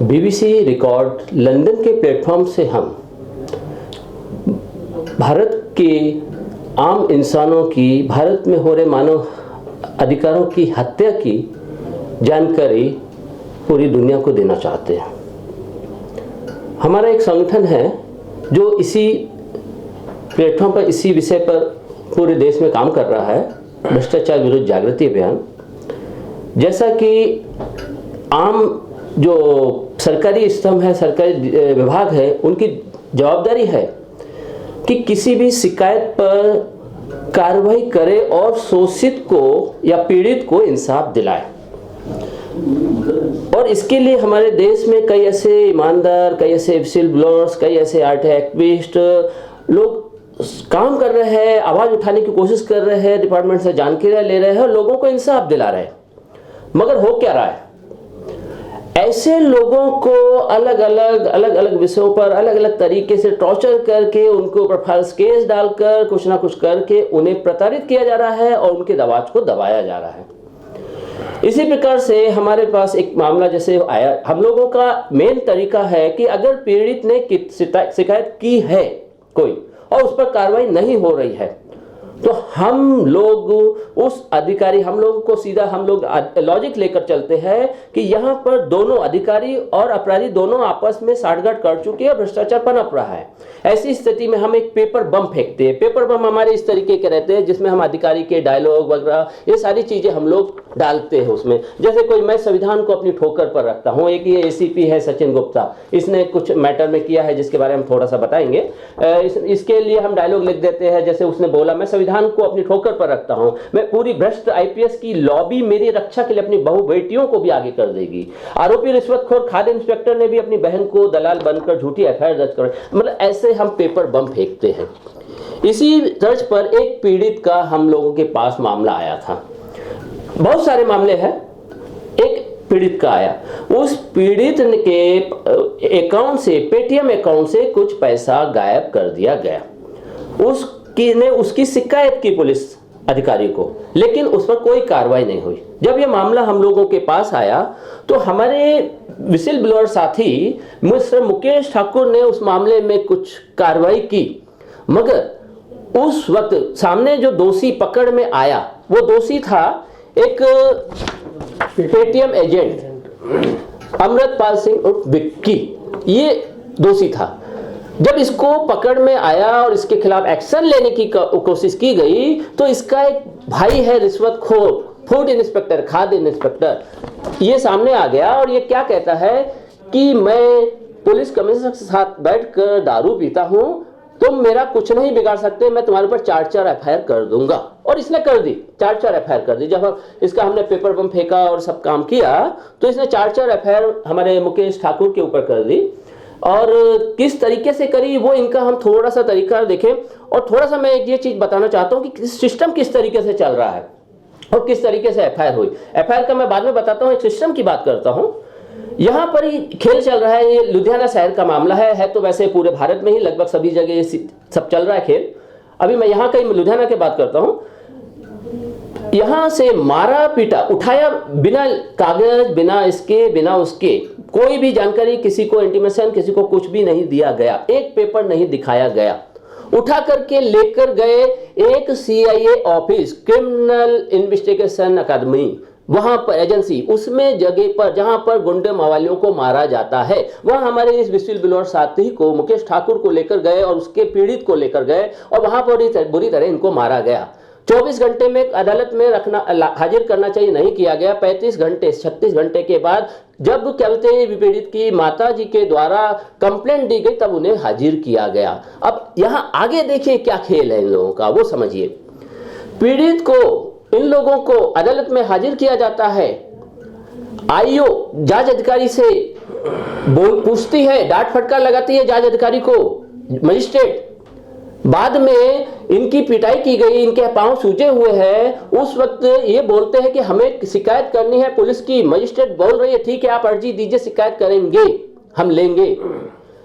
BBC record London के platform से हम भारत के आम इंसानों की, भारत में हो रहे मानव अधिकारों की हत्या की जानकारी पूरी दुनिया को देना चाहते हैं। हमारा एक संगठन है जो इसी प्लेटफॉर्म पर, इसी विषय पर पूरे देश में काम कर रहा है, भ्रष्टाचार विरुद्ध जागृति अभियान। जैसा कि आम जो सरकारी स्तंभ है, सरकारी विभाग है, उनकी जवाबदारी है कि किसी भी शिकायत पर कार्रवाई करे और शोषित को या पीड़ित को इंसाफ दिलाए। और इसके लिए हमारे देश में कई ऐसे ईमानदार, कई ऐसे विसिल ब्लोअर्स, कई ऐसे आर्ट एक्टिविस्ट लोग काम कर रहे हैं, आवाज़ उठाने की कोशिश कर रहे हैं, डिपार्टमेंट से जानकारी ले रहे हैं और लोगों को इंसाफ दिला रहे हैं। मगर हो क्या रहा है, ऐसे लोगों को अलग अलग विषयों पर अलग अलग तरीके से टॉर्चर करके, उनके ऊपर फॉल्स केस डालकर, कुछ ना कुछ करके उन्हें प्रताड़ित किया जा रहा है और उनके आवाज को दबाया जा रहा है। इसी प्रकार से हमारे पास एक मामला जैसे आया, हम लोगों का मेन तरीका है कि अगर पीड़ित ने शिकायत की है कोई और उस पर कार्रवाई नहीं हो रही है, तो हम लोग उस अधिकारी, हम लोगों को सीधा हम लोग लॉजिक लेकर चलते हैं कि यहाँ पर दोनों अधिकारी और अपराधी दोनों आपस में साठगांठ कर चुके हैं, भ्रष्टाचार पनप रहा है। ऐसी स्थिति में हम एक पेपर बम फेंकते हैं। पेपर बम हमारे इस तरीके के रहते हैं जिसमें हम अधिकारी के डायलॉग वगैरह ये सारी चीजें हम लोग डालते हैं उसमें। जैसे कोई, मैं संविधान को अपनी ठोकर पर रखता हूँ। एक ये ACP है सचिन गुप्ता, इसने कुछ मैटर में किया है जिसके बारे में थोड़ा सा बताएंगे। इसके लिए हम डायलॉग लिख देते हैं, जैसे उसने बोला, मैं संविधान को अपनी ठोकर पर रखता हूं, मैं पूरी भ्रष्ट IPS की लॉबी मेरी रक्षा के लिए अपनी बहु बेटियों को भी आगे कर देगी। आरोपी रिश्वतखोर खाद्य इंस्पेक्टर ने भी अपनी बहन को दलाल बनकर झूठी FIR दर्ज कर, मतलब ऐसे हम पेपर बम फेंकते हैं। इसी तर्ज पर एक पीड़ित का हम लोगों के पास मामला आया था। बहुत सारे मामले हैं, एक पीड़ित का आया। उस पीड़ित के अकाउंट से, पेटीएम अकाउंट से कुछ पैसा गायब कर दिया गया। उसकी शिकायत की पुलिस अधिकारी को, लेकिन उस पर कोई कार्रवाई नहीं हुई। जब यह मामला हम लोगों के पास आया तो हमारे विसिल ब्लोअर साथी मिस्टर मुकेश ठाकुर ने उस मामले में कुछ कार्रवाई की, मगर उस वक्त सामने जो दोषी पकड़ में आया वो दोषी था एक पेटीएम एजेंट अमृतपाल सिंह उर्फ विक्की, ये दोषी था। जब इसको पकड़ में आया और इसके खिलाफ एक्शन लेने की कोशिश की गई तो इसका एक भाई है रिश्वतखोर, फूड इंस्पेक्टर, खाद्य इंस्पेक्टर, ये सामने आ गया और ये क्या कहता है कि मैं पुलिस कमिश्नर के साथ बैठकर दारू पीता हूं, तुम मेरा कुछ नहीं बिगाड़ सकते, मैं तुम्हारे ऊपर 4 FIR कर दूंगा। और इसने कर दी, 4 FIR कर दी। जब इसका हमने पेपर बम फेंका और सब काम किया तो इसने 4 FIR हमारे मुकेश ठाकुर के ऊपर कर दी। और किस तरीके से करी वो इनका हम थोड़ा सा तरीका देखें, और थोड़ा सा मैं ये चीज बताना चाहता हूँ कि सिस्टम किस तरीके से चल रहा है और किस तरीके से FIR हुई। FIR का मैं बाद में बताता हूँ, एक सिस्टम की बात करता हूँ। यहाँ पर ही खेल चल रहा है, ये लुधियाना शहर का मामला है तो वैसे पूरे भारत में ही लगभग सभी जगह ये सब चल रहा है खेल। अभी मैं यहाँ कहीं लुधियाना की बात करता हूँ। यहाँ से मारा पीटा, उठाया, बिना कागज, बिना इसके, बिना उसके, कोई भी जानकारी, किसी को इंटीमेशन, किसी को कुछ भी नहीं दिया गया, एक पेपर नहीं दिखाया गया। उठा करके लेकर गए एक CIA ऑफिस, क्रिमिनल इन्वेस्टिगेशन अकादमी, वहां पर एजेंसी, उसमें जगह पर जहां पर गुंडे मवालियों को मारा जाता है, वहां हमारे इस विसिल ब्लोअर साथी को, मुकेश ठाकुर को लेकर गए और उसके पीड़ित को लेकर गए और वहां पर बुरी तरह इनको मारा गया। 24 घंटे में अदालत में रखना, हाजिर करना चाहिए, नहीं किया गया। 35 घंटे 36 घंटे के बाद जब कहते पीड़ित की माता जी के द्वारा कंप्लेंट दी गई तब उन्हें हाजिर किया गया। अब यहाँ आगे देखिए क्या खेल है इन लोगों का, वो समझिए। पीड़ित को, इन लोगों को अदालत में हाजिर किया जाता है, IO जांच अधिकारी से पूछती है, डांट फटकार लगाती है जांच अधिकारी को, मजिस्ट्रेट। बाद में इनकी पिटाई की गई, इनके पांव सूजे हुए हैं। उस वक्त ये बोलते हैं कि हमें शिकायत करनी है पुलिस की। मजिस्ट्रेट बोल रही है ठीक है आप अर्जी दीजिए, शिकायत करेंगे, हम लेंगे।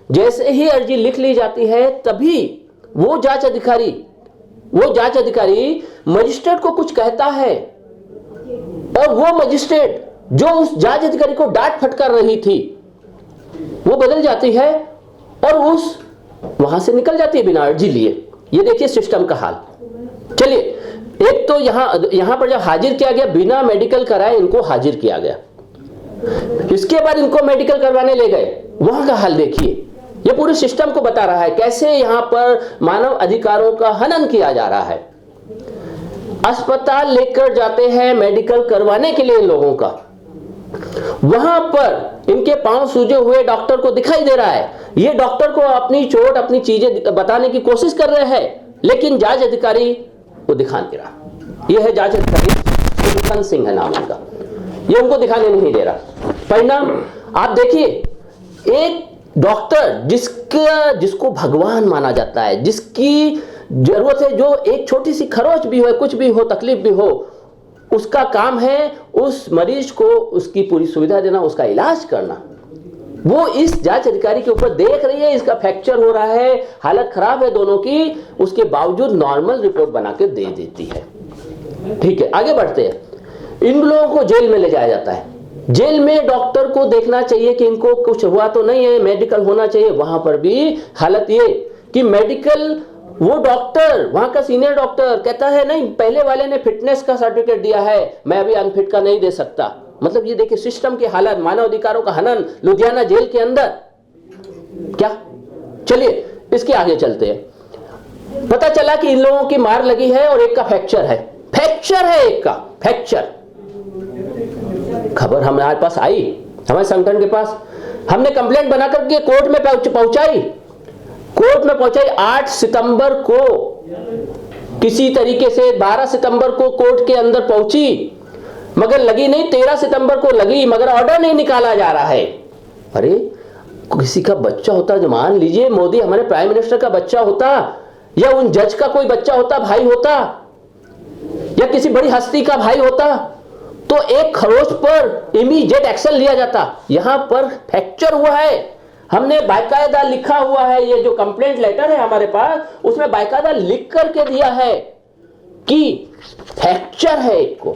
जैसे ही अर्जी लिख ली जाती है तभी वो जांच अधिकारी मजिस्ट्रेट को कुछ कहता है और वो मजिस्ट्रेट जो उस जांच अधिकारी को डांट फटकार रही थी वो बदल जाती है और उस वहां से निकल जाती है बिना अर्जी लिए। ये देखिए सिस्टम का हाल। चलिए, एक तो यहां पर जब हाजिर किया गया, बिना मेडिकल कराए इनको हाजिर किया गया, इसके बाद इनको मेडिकल करवाने ले गए, वहां का हाल देखिए। ये पूरे सिस्टम को बता रहा है कैसे यहां पर मानव अधिकारों का हनन किया जा रहा है। अस्पताल लेकर जाते हैं मेडिकल करवाने के लिए इन लोगों का, वहां पर इनके पांव सूजे हुए डॉक्टर को दिखाई दे रहा है, ये डॉक्टर को अपनी चोट अपनी चीजें बताने की कोशिश कर रहे हैं, लेकिन जांच अधिकारी वो दिखा नहीं रहा। ये है जांच अधिकारी सुखन सिंह है नाम इनका, ये उनको दिखाने नहीं दे रहा। परिणाम आप देखिए, एक डॉक्टर जिसको भगवान माना जाता है, जिसकी जरूरत है, जो एक छोटी सी खरोच भी हो, कुछ भी हो, तकलीफ भी हो, उसका काम है उस मरीज को उसकी पूरी सुविधा देना, उसका इलाज करना। वो इस जांच अधिकारी के ऊपर देख रही है, इसका फ्रैक्चर हो रहा है, हालत खराब है दोनों की, उसके बावजूद नॉर्मल रिपोर्ट बना के दे देती है। ठीक है, आगे बढ़ते हैं। इन लोगों को जेल में ले जाया जाता है। जेल में डॉक्टर को देखना चाहिए कि इनको कुछ हुआ तो नहीं है, मेडिकल होना चाहिए। वहां पर भी हालत ये कि मेडिकल, वो डॉक्टर वहां का सीनियर डॉक्टर कहता है नहीं, पहले वाले ने फिटनेस का सर्टिफिकेट दिया है, मैं अभी अनफिट का नहीं दे सकता। मतलब ये देखिए सिस्टम की हालत, मानव अधिकारों का हनन लुधियाना जेल के अंदर। क्या, चलिए इसके आगे चलते हैं। पता चला कि इन लोगों की मार लगी है और एक का फ्रैक्चर है, एक का फ्रैक्चर। खबर हमारे पास आई, हमारे संगठन के पास, हमने कंप्लेंट बना करके कोर्ट में पहुंचाई। 8 सितंबर को किसी तरीके से, 12 सितंबर को कोर्ट के अंदर पहुंची, मगर लगी नहीं। 13 सितंबर को लगी, मगर ऑर्डर नहीं निकाला जा रहा है। अरे किसी का बच्चा होता, जो मान लीजिए मोदी हमारे प्राइम मिनिस्टर का बच्चा होता, या उन जज का कोई बच्चा होता, भाई होता, या किसी बड़ी हस्ती का भाई होता, तो एक खरोच पर इमीडिएट एक्शन लिया जाता। यहां पर फ्रैक्चर हुआ है, हमने बाकायदा लिखा हुआ है, ये जो कंप्लेंट लेटर है हमारे पास, उसमें बाकायदा लिख करके दिया है कि फ्रैक्चर है एक को,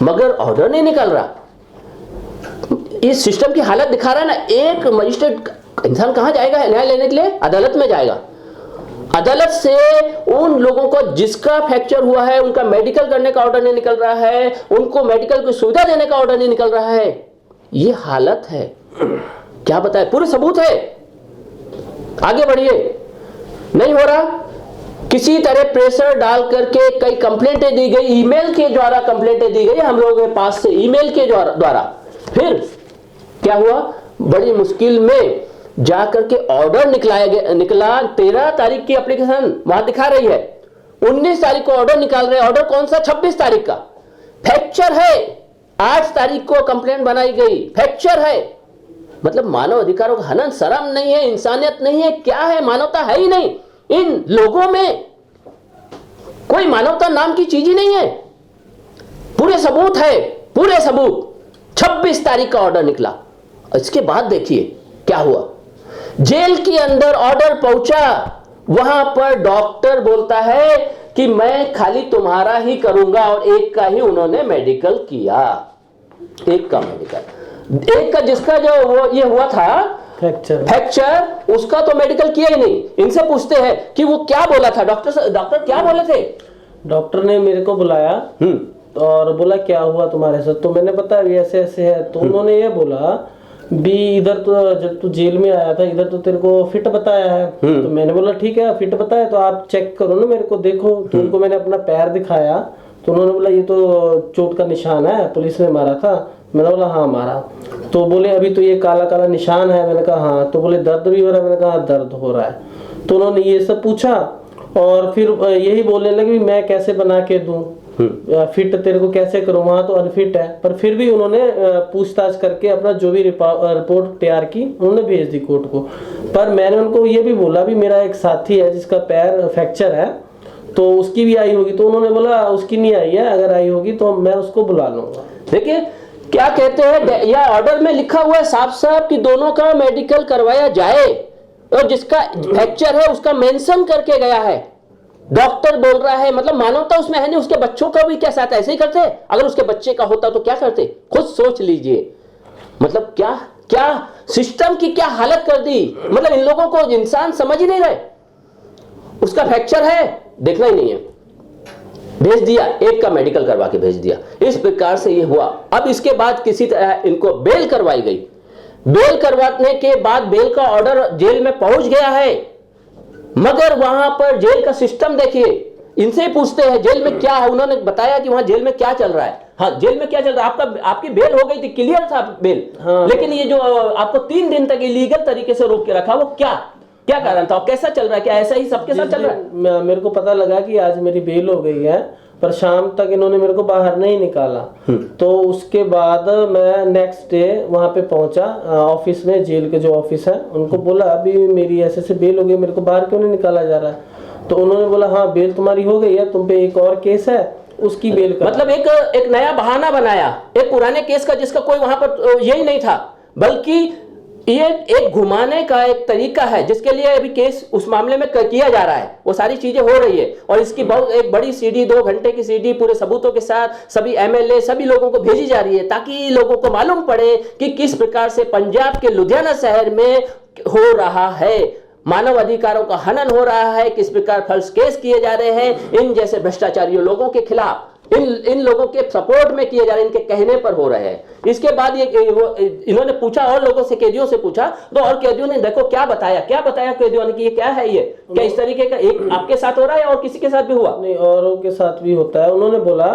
मगर ऑर्डर नहीं निकल रहा। इस सिस्टम की हालत दिखा रहा है ना। एक मजिस्ट्रेट इंसान कहां जाएगा न्याय लेने के लिए? अदालत में जाएगा। अदालत से उन लोगों को जिसका फ्रैक्चर हुआ है, उनका मेडिकल करने का ऑर्डर नहीं निकल रहा है, उनको मेडिकल की सुविधा देने का ऑर्डर नहीं निकल रहा है। ये हालत है, क्या बताए, पूरे सबूत है। आगे बढ़िए, नहीं हो रहा, किसी तरह प्रेशर डाल करके कई कंप्लेंटें दी गई, ईमेल के द्वारा कंप्लेंटें दी गई हम लोगों के पास से, ईमेल के द्वारा। फिर क्या हुआ, बड़ी मुश्किल में जाकर के ऑर्डर निकला। 13 तारीख की एप्लीकेशन वहां दिखा रही है, 19 तारीख को ऑर्डर निकाल रहे हैं। ऑर्डर कौन सा? 26 तारीख का। फ्रैक्चर है, 8 तारीख को कंप्लेंट बनाई गई, फ्रैक्चर है। मतलब मानव अधिकारों का हनन, शर्म नहीं है, इंसानियत नहीं है, क्या है, मानवता है ही नहीं इन लोगों में। कोई मानवता नाम की चीज ही नहीं है। पूरे सबूत है, पूरे सबूत। 26 तारीख का ऑर्डर निकला। इसके बाद देखिए क्या हुआ, जेल के अंदर ऑर्डर पहुंचा, वहां पर डॉक्टर बोलता है कि मैं खाली तुम्हारा ही करूंगा, और एक का ही उन्होंने मेडिकल किया, एक का मेडिकल, एक का जिसका जो वो ये हुआ था फ्रैक्चर, उसका तो मेडिकल किया ही नहीं। इनसे पूछते हैं कि वो क्या बोला था, डॉक्टर क्या बोले थे? डॉक्टर ने मेरे को बुलाया और बोला क्या हुआ तुम्हारे साथ, तो मैंने बताया ऐसे ऐसे है। तो उन्होंने ये बोला भी इधर तो जब तू जेल में आया था, इधर तो तेरे को फिट बताया है। तो मैंने बोला ठीक है, फिट बताया तो आप चेक करो ना, मेरे को देखो। तो उनको मैंने अपना पैर दिखाया, तो उन्होंने बोला ये तो चोट का निशान है, पुलिस ने मारा था। मैंने बोला हाँ मारा। तो बोले अभी तो ये काला काला निशान है। मैंने कहा हाँ। तो बोले दर्द भी हो रहा है? मैंने कहा दर्द हो रहा है। तो उन्होंने ये सब पूछा और फिर यही बोलने लगे मैं कैसे बना के दूं, फिट तेरे को कैसे करूं, वहां तो अनफिट है। पर फिर भी उन्होंने पूछताछ करके अपना जो भी रिपोर्ट तैयार की, उन्होंने भेज दी कोर्ट को। पर मैंने उनको ये भी बोला भी मेरा एक साथी है जिसका पैर फ्रैक्चर है, तो उसकी भी आई होगी। तो उन्होंने बोला उसकी नहीं आई है, अगर आई होगी तो मैं उसको बुला लूंगा। देखिए क्या कहते हैं, या ऑर्डर में लिखा हुआ है साफ साफ कि दोनों का मेडिकल करवाया जाए, और जिसका फ्रैक्चर है उसका मेंशन करके गया है। डॉक्टर बोल रहा है, मतलब मानवता उसमें है नहीं। उसके बच्चों का भी क्या साथ ऐसे ही करते? अगर उसके बच्चे का होता तो क्या करते? खुद सोच लीजिए। मतलब क्या क्या सिस्टम की क्या हालत कर दी। मतलब इन लोगों को इंसान समझ ही नहीं रहे। उसका फ्रैक्चर है, देखना ही नहीं है, भेज दिया, एक का मेडिकल करवा के भेज दिया। इस प्रकार से ये हुआ। अब इसके बाद किसी तरह इनको बेल करवाई गई। बेल करवाने के बाद बेल का ऑर्डर जेल में पहुंच गया है, मगर वहां पर जेल का सिस्टम देखिए। इनसे पूछते हैं जेल में क्या है, उन्होंने बताया कि वहां जेल में क्या चल रहा है। हाँ, जेल में क्या चल रहा है, आपकी बेल हो गई थी, क्लियर था बेल। हाँ। लेकिन ये जो आपको 3 दिन तक इलीगल तरीके से रोक के रखा, वो क्या कारण था और कैसा चल रहा है? क्या ऐसा ही सबके साथ चल रहा है? मेरे को पता लगा कि आज मेरी बेल हो गई है, पर शाम तक इन्होंने मेरे को बाहर नहीं निकाला। तो उसके बाद मैं नेक्स्ट डे वहां पे पहुंचा ऑफिस में, जेल के जो ऑफिस है, उनको बोला अभी मेरी ऐसे बेल हो गई, मेरे को बाहर क्यों नहीं निकाला जा रहा है? तो उन्होंने बोला हाँ बेल तुम्हारी हो गई है, तुम पे एक और केस है, उसकी बेल का। मतलब एक नया बहाना बनाया एक पुराने केस का, जिसका कोई वहां पर यही नहीं था, बल्कि ये एक घुमाने का एक तरीका है, जिसके लिए अभी केस उस मामले में किया जा रहा है। वो सारी चीजें हो रही है और इसकी बहुत एक बड़ी सीडी, 2 घंटे की सीडी पूरे सबूतों के साथ सभी एमएलए सभी लोगों को भेजी जा रही है, ताकि लोगों को मालूम पड़े कि किस प्रकार से पंजाब के लुधियाना शहर में हो रहा है, मानव अधिकारों का हनन हो रहा है, किस प्रकार फल्स केस किए जा रहे हैं इन जैसे भ्रष्टाचारियों लोगों के खिलाफ, इन लोगों के सपोर्ट में किए जा रहे हैं, इनके कहने पर हो रहे हैं। इसके बाद ये इन्होंने पूछा और लोगों से, कैदियों से पूछा, तो और कैदियों ने देखो क्या बताया कैदियों ने कि ये क्या है, ये क्या इस तरीके का एक आपके साथ हो रहा है और किसी के साथ भी हुआ? नहीं, औरों के साथ भी होता है। उन्होंने बोला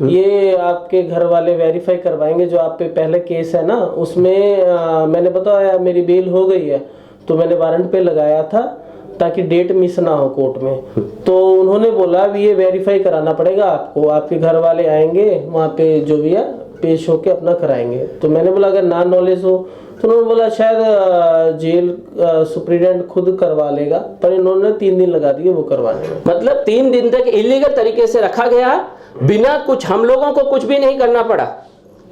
ये आपके घर वाले वेरीफाई करवाएंगे, जो आप पे पहले केस है ना, उसमें मैंने बताया मेरी बेल हो गई है, तो मैंने वारंट पे लगाया था ताकि डेट मिस ना हो कोर्ट में। तो उन्होंने बोला भी ये वेरीफाई कराना पड़ेगा आपको, आपके घर वाले आएंगे वहाँ पे, जो भी है पेश होके अपना कराएंगे। तो मैंने बोला अगर ना नॉलेज हो, तो उन्होंने बोला शायद जेल सुप्रीडेंट खुद करवा लेगा, पर इन्होंने 3 दिन लगा दिए वो करवाने में। मतलब 3 दिन तक इलीगल तरीके से रखा गया, बिना कुछ, हम लोगों को कुछ भी नहीं करना पड़ा,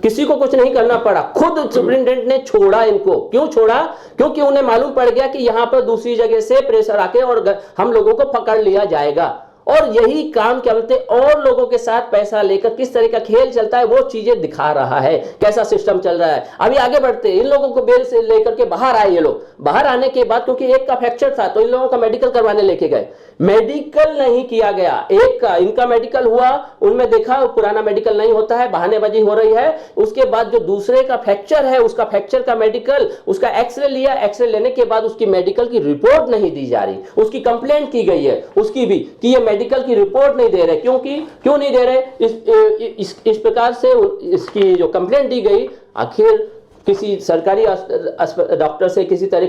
किसी को कुछ नहीं करना पड़ा, खुद सुप्रीटेंडेंट ने छोड़ा इनको। क्यों छोड़ा? क्योंकि उन्हें मालूम पड़ गया कि यहां पर दूसरी जगह से प्रेशर आके और हम लोगों को पकड़ लिया जाएगा, और यही काम क्या बोलते और लोगों के साथ पैसा लेकर किस तरह का खेल चलता है वो चीजें दिखा रहा है, कैसा सिस्टम चल रहा है। अभी आगे बढ़ते, इन लोगों को बेल से लेकर के बाहर आए ये लोग। बाहर आने के बाद क्योंकि एक का फ्रैक्चर था, तो इन लोगों का मेडिकल करवाने लेके गए, मेडिकल नहीं किया गया। एक का इनका मेडिकल हुआ, उनमें देखा पुराना मेडिकल नहीं होता है, बहानेबाजी हो रही है। उसके बाद जो दूसरे का फ्रैक्चर है, उसका फ्रैक्चर का मेडिकल, उसका एक्सरे लिया, एक्सरे लेने के बाद उसकी मेडिकल की रिपोर्ट नहीं दी जा रही। उसकी कंप्लेंट की गई है उसकी भी कि ये मेडिकल की रिपोर्ट नहीं दे रहे। क्यों नहीं दे रहे? इस प्रकार से इसकी जो कंप्लेंट दी गई, आखिर किसी सरकारी डॉक्टर से किसी तरह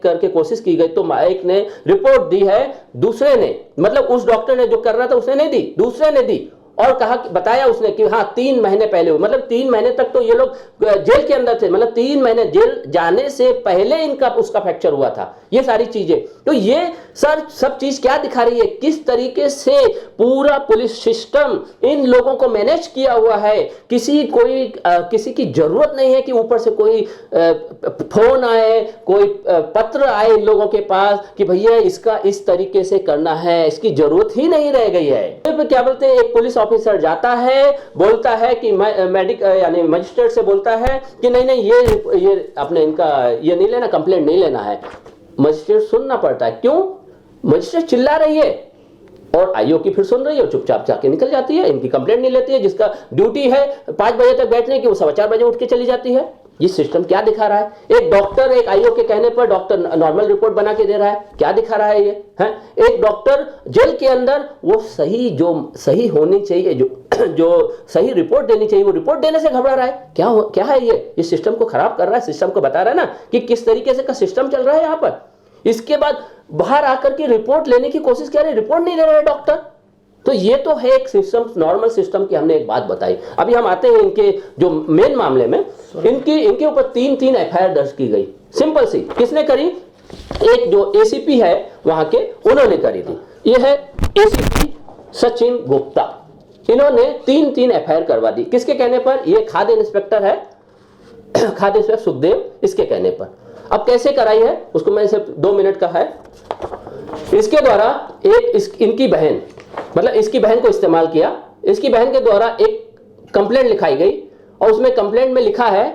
करके कोशिश की गई, तो एक ने रिपोर्ट दी है, दूसरे ने, मतलब उस डॉक्टर ने जो कर रहा था उसने नहीं दी, दूसरे ने दी, और कहा, बताया उसने कि हाँ 3 महीने पहले हुआ। मतलब 3 महीने तक तो ये लोग जेल के अंदर थे, मतलब 3 महीने जेल जाने से पहले इनका उसका फ्रैक्चर हुआ था। ये सारी चीजें, तो ये सब चीज क्या दिखा रही है, किस तरीके से पूरा पुलिस सिस्टम इन लोगों को मैनेज किया हुआ है। किसी की जरूरत नहीं है कि ऊपर से कोई फोन आए, कोई पत्र आए इन लोगों के पास कि भैया इसका इस तरीके से करना है, इसकी जरूरत ही नहीं रह गई है। तो क्या बोलते हैं, एक पुलिस ऑफिसर जाता है, बोलता है कि यानी मजिस्ट्रेट से बोलता है कि नहीं ये अपने इनका ये नहीं लेना, कंप्लेंट नहीं लेना है। मजिस्ट्रेट सुनना पड़ता है। क्यों? मजिस्ट्रेट चिल्ला रही है और आईओ की फिर सुन रही है और चुपचाप जाके निकल जाती है, इनकी कंप्लेंट नहीं लेती है। जिसका ड्यूटी है 5 बजे तक बैठने की, वो 4:15 बजे उठ के चली जाती है। ये सिस्टम क्या दिखा रहा है? एक डॉक्टर, एक आईओ के कहने पर डॉक्टर नॉर्मल रिपोर्ट बना के दे रहा है, क्या दिखा रहा है ये है? एक डॉक्टर जेल के अंदर वो सही होनी चाहिए, जो सही रिपोर्ट देनी चाहिए, वो रिपोर्ट देने से घबरा रहा है। क्या है ये सिस्टम को खराब कर रहा है, सिस्टम को बता रहा है ना कि किस तरीके से का सिस्टम चल रहा है यहाँ पर। इसके बाद बाहर आकर के रिपोर्ट लेने की कोशिश कर रहे, रिपोर्ट नहीं ले रहे डॉक्टर। तो ये तो है एक सिस्टम, नॉर्मल सिस्टम की हमने एक बात बताई। अभी हम आते हैं इनके जो मेन मामले में, इनके ऊपर 3 एफआईआर दर्ज की गई। सिंपल सी, किसने करी? एक जो एसीपी है वहां के, उन्होंने करी थी। ये है एसीपी सचिन गुप्ता, इन्होंने 3 एफआईआर करवा दी। किसके कहने पर? ये खाद्य इंस्पेक्टर है, खाद्य इंस्पेक्टर सुखदेव, इसके कहने पर। अब कैसे कराई है उसको मैं सिर्फ 2 मिनट का है। इसके द्वारा इनकी बहन, मतलब इसकी बहन को इस्तेमाल किया। इसकी बहन के द्वारा एक कंप्लेंट लिखाई गई और उसमें कंप्लेंट में लिखा है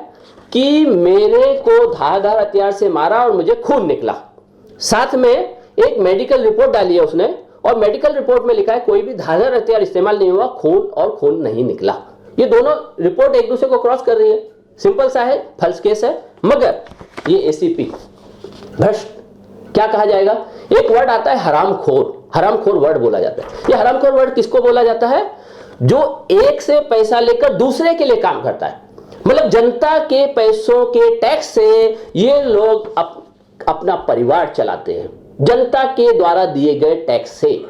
कि मेरे को धारदार हथियार से मारा और मुझे खून निकला। साथ में एक मेडिकल रिपोर्ट डाली है उसने, और मेडिकल रिपोर्ट में लिखा है कोई भी धारदार हथियार इस्तेमाल नहीं हुआ, खून और खून नहीं निकला। ये दोनों रिपोर्ट एक दूसरे को क्रॉस कर रही है। सिंपल सा है, फल्स केस है। मगर ये एसीपी भ्रष्ट, क्या कहा जाएगा, एक वर्ड आता है हरामखोर। हरामखोर वर्ड बोला जाता है। ये हरामखोर वर्ड किसको बोला जाता है? जो एक से पैसा लेकर दूसरे के लिए काम करता है। मतलब जनता के पैसों के टैक्स से ये लोग अपना परिवार चलाते हैं, जनता के द्वारा दिए गए टैक्स से,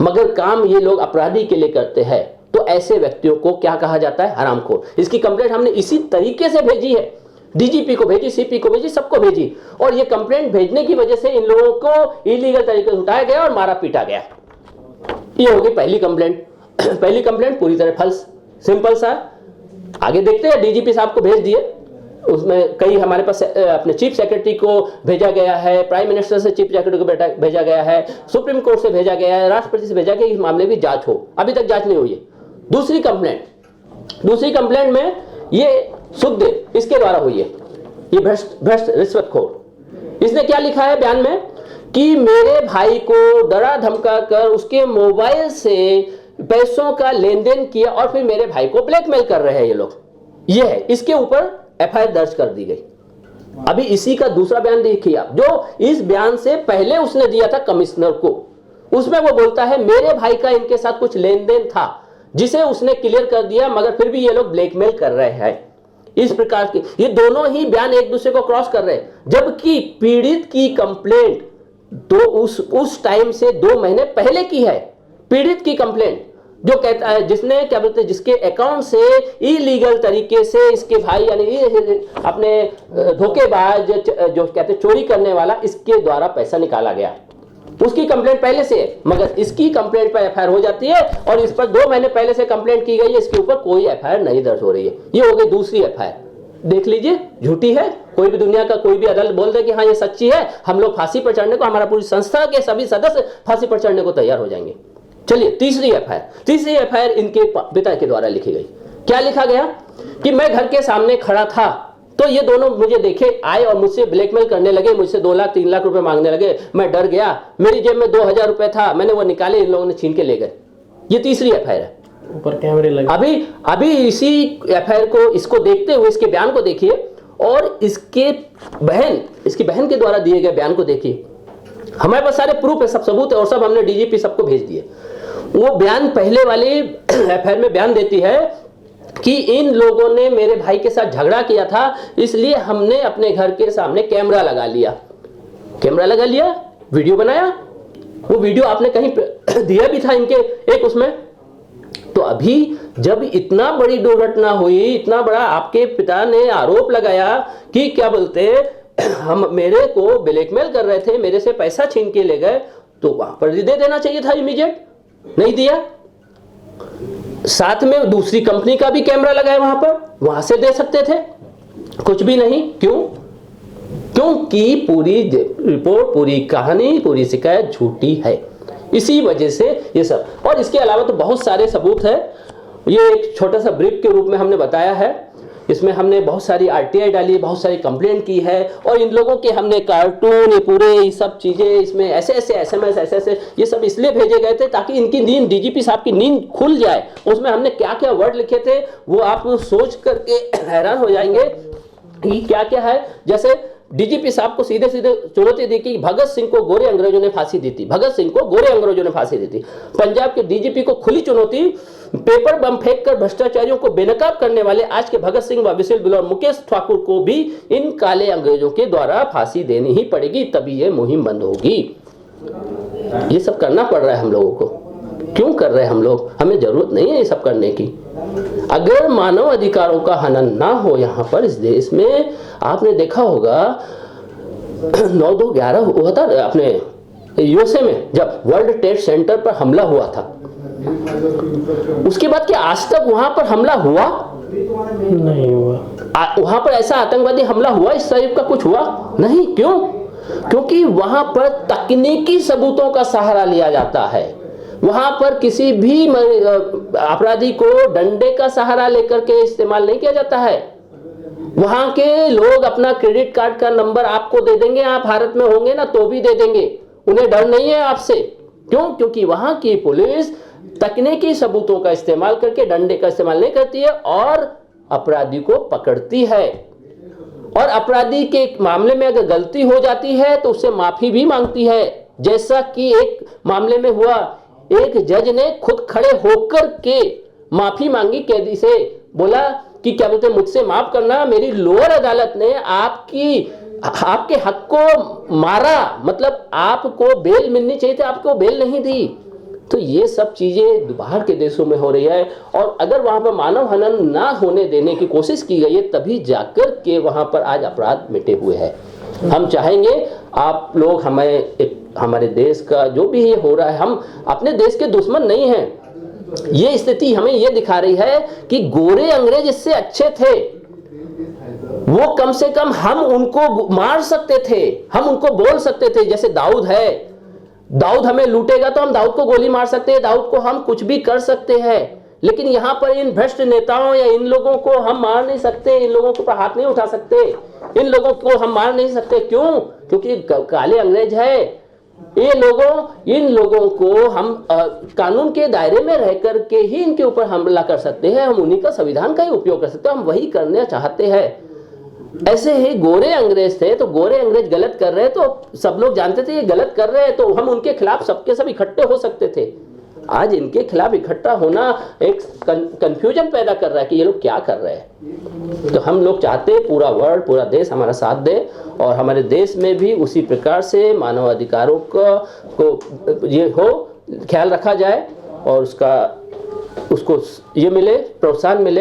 मगर काम ये लोग अपराधी के लिए करते हैं। तो ऐसे व्यक्तियों को क्या कहा जाता है? हरामखोर। इसकी कंप्लेंट हमने इसी तरीके से भेजी है, डीजीपी को भेजी, सीपी को भेजी, सबको भेजी, और ये कंप्लेंट भेजने की वजह से इन लोगों को इलीगल तरीके से उठाया गया और मारा पीटा गया। ये होगी पहली कंप्लेंट। पहली कंप्लेंट पूरी तरह फल्स, सिंपल सा। आगे देखते हैं, डीजीपी साहब को भेज दिए, उसमें कई हमारे पास अपने चीफ सेक्रेटरी को भेजा गया है, प्राइम मिनिस्टर से चीफ सेक्रेटरी को भेजा गया है, सुप्रीम कोर्ट से भेजा गया है, राष्ट्रपति से भेजा गया, इस मामले की जांच हो। अभी तक जांच नहीं हुई है। दूसरी कंप्लेंट में ये सुखदेव, इसके द्वारा हुई है, ये भ्रष्ट रिश्वतखोर। इसने क्या लिखा है बयान में कि मेरे भाई को डरा धमका कर उसके मोबाइल से पैसों का लेन देन किया और फिर मेरे भाई को ब्लैकमेल कर रहे हैं ये लोग। ये है, इसके ऊपर एफआईआर दर्ज कर दी गई। अभी इसी का दूसरा बयान देखिए आप, जो इस बयान से पहले उसने दिया था कमिश्नर को। उसमें वो बोलता है मेरे भाई का इनके साथ कुछ लेन देन था जिसे उसने क्लियर कर दिया, मगर फिर भी ये लोग ब्लैकमेल कर रहे हैं। इस प्रकार के ये दोनों ही बयान एक दूसरे को क्रॉस कर रहे हैं, जबकि पीड़ित की कंप्लेंट तो उस टाइम से 2 महीने पहले की है। पीड़ित की कंप्लेंट जो कहता है, जिसने क्या बोलते हैं, जिसके अकाउंट से इलीगल तरीके से इसके भाई यानी अपने धोखेबाज जो कहते हैं चोरी करने वाला, इसके द्वारा पैसा निकाला गया, उसकी कंप्लेंट पहले से है। मगर इसकी कंप्लेंट पर एफआईआर हो जाती है और इस पर 2 महीने पहले से कंप्लेंट की गई है, इसके ऊपर कोई एफआईआर नहीं दर्ज हो रही है। ये हो गई दूसरी एफआईआर। देख लीजिए, झूठी है। कोई भी दुनिया का कोई भी अदालत बोल दे कि हाँ ये सच्ची है, हम लोग फांसी पर चढ़ने को, हमारा पूरी संस्था के सभी सदस्य फांसी पर चढ़ने को तैयार हो जाएंगे। चलिए तीसरी एफआईआर इनके पिता के द्वारा लिखी गई। क्या लिखा गया कि मैं घर के सामने खड़ा था तो ये दोनों मुझे देखे आए और मुझसे ब्लैकमेल करने लगे, मुझसे 2 लाख 3 लाख रुपए मांगने लगे। मैं डर गया, मेरी जेब में 2000 रुपए था, मैंने वो निकाले, इन लोगों ने छीन के ले गए। ये तीसरी एफआईआर है। ऊपर कैमरे लगे। अभी इसी एफआईआर को, इसको देखते हुए इसके बयान को देखिए और इसकी बहन के द्वारा दिए गए बयान को देखिए। हमारे पास सारे प्रूफ है, सब सबूत है और सब हमने डीजीपी सबको भेज दिए। वो बयान पहले वाली एफआईआर में बयान देती है कि इन लोगों ने मेरे भाई के साथ झगड़ा किया था, इसलिए हमने अपने घर के सामने कैमरा लगा लिया, वीडियो बनाया। वो वीडियो आपने कहीं दिया भी था इनके एक उसमें। तो अभी जब इतना बड़ी दुर्घटना हुई, इतना बड़ा आपके पिता ने आरोप लगाया कि क्या बोलते हम मेरे को ब्लैकमेल कर रहे थे, मेरे से पैसा छीन के ले गए, तो वहां पर दे देना चाहिए था इमीडिएट, नहीं दिया। साथ में दूसरी कंपनी का भी कैमरा लगाया वहां पर, वहां से दे सकते थे, कुछ भी नहीं। क्योंकि पूरी रिपोर्ट, पूरी कहानी, पूरी शिकायत झूठी है। इसी वजह से ये सब, और इसके अलावा तो बहुत सारे सबूत है। ये एक छोटा सा ब्रीफ के रूप में हमने बताया है। इसमें हमने बहुत सारी आरटीआई डाली, बहुत सारी कंप्लेंट की है, और इन लोगों के हमने कार्टून, ये पूरे ये सब चीजें, इसमें ऐसे एसएमएस ऐसे ये सब इसलिए भेजे गए थे ताकि इनकी नींद, डीजीपी साहब की नींद खुल जाए। उसमें हमने क्या क्या वर्ड लिखे थे वो आप सोच करके हैरान हो जाएंगे कि क्या क्या है। जैसे डीजीपी साहब को सीधे सीधे चुनौती दी कि भगत सिंह को गोरे अंग्रेजों ने फांसी दी थी, पंजाब के डीजीपी को खुली चुनौती, पेपर बम फेंक कर भ्रष्टाचारियों को बेनकाब करने वाले आज के भगत सिंह व व्हिसिल ब्लोअर मुकेश ठाकुर को भी इन काले अंग्रेजों के द्वारा फांसी देनी ही पड़ेगी, तभी ये मुहिम बंद होगी। ये सब करना पड़ रहा है हम लोगों को। क्यों कर रहे हैं हम लोग? हमें जरूरत नहीं है ये सब करने की। अगर मानव अधिकारों का हनन ना हो यहाँ पर इस देश में, आपने देखा होगा 9/2/11 हुआ था अपने यूएसए में, जब वर्ल्ड ट्रेड सेंटर पर हमला हुआ था, उसके बाद क्या आज तक वहां पर हमला हुआ? नहीं हुआ। वहां पर ऐसा आतंकवादी हमला हुआ इस टाइप का कुछ हुआ नहीं। क्यों? क्योंकि वहां पर तकनीकी सबूतों का सहारा लिया जाता है। वहां पर किसी भी अपराधी को डंडे का सहारा लेकर के इस्तेमाल नहीं किया जाता है। वहां के लोग अपना क्रेडिट कार्ड का नंबर आपको दे देंगे, आप भारत में होंगे ना तो भी दे देंगे, उन्हें डर नहीं है आपसे। क्यों? क्योंकि वहां की पुलिस तकनीकी सबूतों का इस्तेमाल करके डंडे का इस्तेमाल नहीं करती है और अपराधी को पकड़ती है। और अपराधी के मामले में अगर गलती हो जाती है तो उससे माफी भी मांगती है, जैसा कि एक मामले में हुआ, एक जज ने खुद खड़े होकर के माफी मांगी कैदी से, बोला कि क्या बोलते मुझसे माफ करना, मेरी लोअर अदालत ने आपके हक को मारा, मतलब आपको बेल मिलनी चाहिए थी, आपको बेल नहीं दी। तो ये सब चीजें बाहर के देशों में हो रही है और अगर वहां पर मानव हनन ना होने देने की कोशिश की गई है तभी जाकर के वहां पर आज अपराध मिटे हुए हैं। हम चाहेंगे आप लोग हमारे देश का जो भी ये हो रहा है, हम अपने देश के दुश्मन नहीं हैं। ये स्थिति हमें ये दिखा रही है कि गोरे अंग्रेज इससे अच्छे थे, वो कम से कम हम उनको मार सकते थे, हम उनको बोल सकते थे, जैसे दाऊद है, दाऊद हमें लूटेगा तो हम दाऊद को गोली मार सकते हैं, दाऊद को हम कुछ भी कर सकते हैं। लेकिन यहां पर इन भ्रष्ट नेताओं या इन लोगों को हम मार नहीं सकते, इन लोगों के ऊपर हाथ नहीं उठा सकते, इन लोगों को हम मार नहीं सकते। क्यों? क्योंकि काले अंग्रेज है। इन लोगों को हम कानून के दायरे में रह करके ही इनके ऊपर हमला कर सकते हैं, हम उन्हीं का संविधान का ही उपयोग कर सकते हैं, हम वही करना चाहते हैं। ऐसे ही गोरे अंग्रेज थे तो गोरे अंग्रेज गलत कर रहे हैं तो सब लोग जानते थे ये गलत कर रहे हैं, तो हम उनके खिलाफ सबके सब इकट्ठे हो सकते थे। आज इनके खिलाफ इकट्ठा होना एक कंफ्यूजन पैदा कर रहा है कि ये लोग क्या कर रहे हैं। तो हम लोग चाहते हैं पूरा वर्ल्ड, पूरा देश हमारा साथ दे और हमारे देश में भी उसी प्रकार से मानव अधिकारों को ये हो ख्याल रखा जाए और उसको ये मिले, प्रोत्साहन मिले।